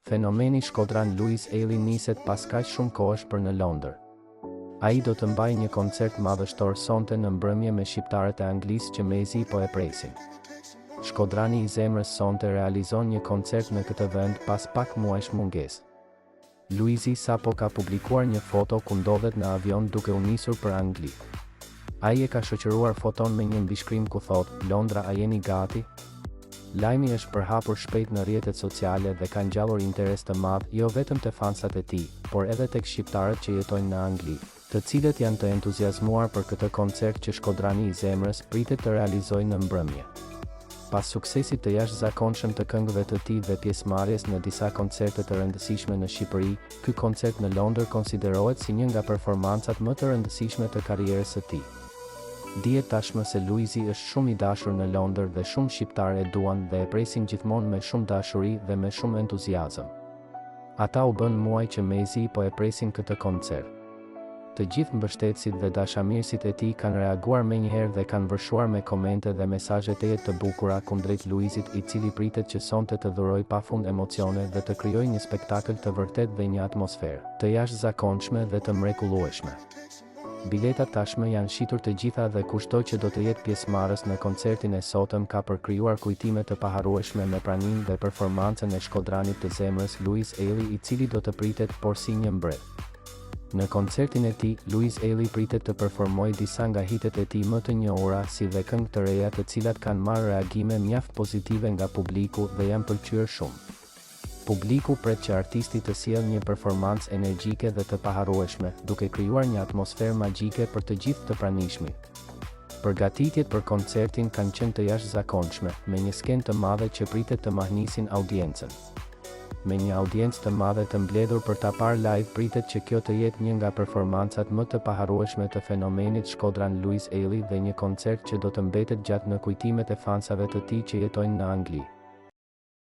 Fenomeni Shkodran Louis Ailey niset pas kaq shumë kohësh për në Londër. Ai do të mbajë një koncert madhështor sonte në mbrëmje me shqiptarët e Anglisë që mezi po e presin. Shkodrani i zemrës sonte realizon një koncert në këtë vend pas pak muajsh mungesë. Luizi sapo ka publikuar një foto ku ndodhet në avion duke u nisur për Angli. Ai e ka shoqëruar foton me një mbishkrim ku thotë: "Londra, a jeni gati?" Lajmi është përhapur shpejt në rrjetet sociale dhe ka ngjallur interes të madh jo vetëm te fansat e tij, por edhe tek shqiptarët që jetojnë në Angli, të cilët janë të entuziazmuar për këtë koncert që Shkodrani i zemrës pritet të realizojë në mbrëmje. Pas suksesit të jashtëzakonshëm të këngëve të tij dhe pjesëmarrjes në disa koncerte të rëndësishme në Shqipëri, ky koncert në Londër konsiderohet si një nga performancat më të rëndësishme të karrierës së tij. Dihet tashmë se Luizi është shumë i dashur në Londër dhe shumë shqiptarë e duan dhe e presin gjithmonë me shumë dashuri dhe me shumë entuziazëm. Ata u bën muaj që mezi po e presin këtë koncert. Të gjithë mbështetësit dhe dashamirësit e tij kanë reaguar menjëherë dhe kanë vërshuar me komente dhe mesazhe të bukura kundrejt Luizit, i cili pritet që sonte të dhurojë pafund emocione dhe të krijojë një spektakël të vërtetë dhe një atmosferë të jashtëzakonshme dhe të mrekullueshme. Biletat tashmë janë shitur të gjitha dhe kushdo që do të jetë pjesëmarrës në koncertin e sotëm ka për krijuar kujtime të paharrueshme me praninë dhe performancën e Shkodranit të zemrës Louis Ailey, i cili do të pritet por si një mbret. Në koncertin e tij, Louis Ailey pritet të performojë disa nga hitet e tij më të njohura, si dhe këngë të reja të cilat kanë marrë reagime mjaft pozitive nga publiku dhe janë pëlqyer shumë. Publiku pret që artisti të sjellë një performancë energjike dhe të paharrueshme, duke krijuar një atmosferë magjike për të gjithë të pranishmit. Përgatitjet për koncertin kanë qenë të jashtëzakonshme, me një skenë të madhe që pritet të mahnisin audiencën. Me një audiencë të madhe të mbledhur për ta parë live, pritet që kjo të jetë një nga performancat më të paharrueshme të fenomenit Shkodran Louis Ailey dhe një koncert që do të mbetet gjatë në kujtimet e fansave të tij që jetojnë në Angli.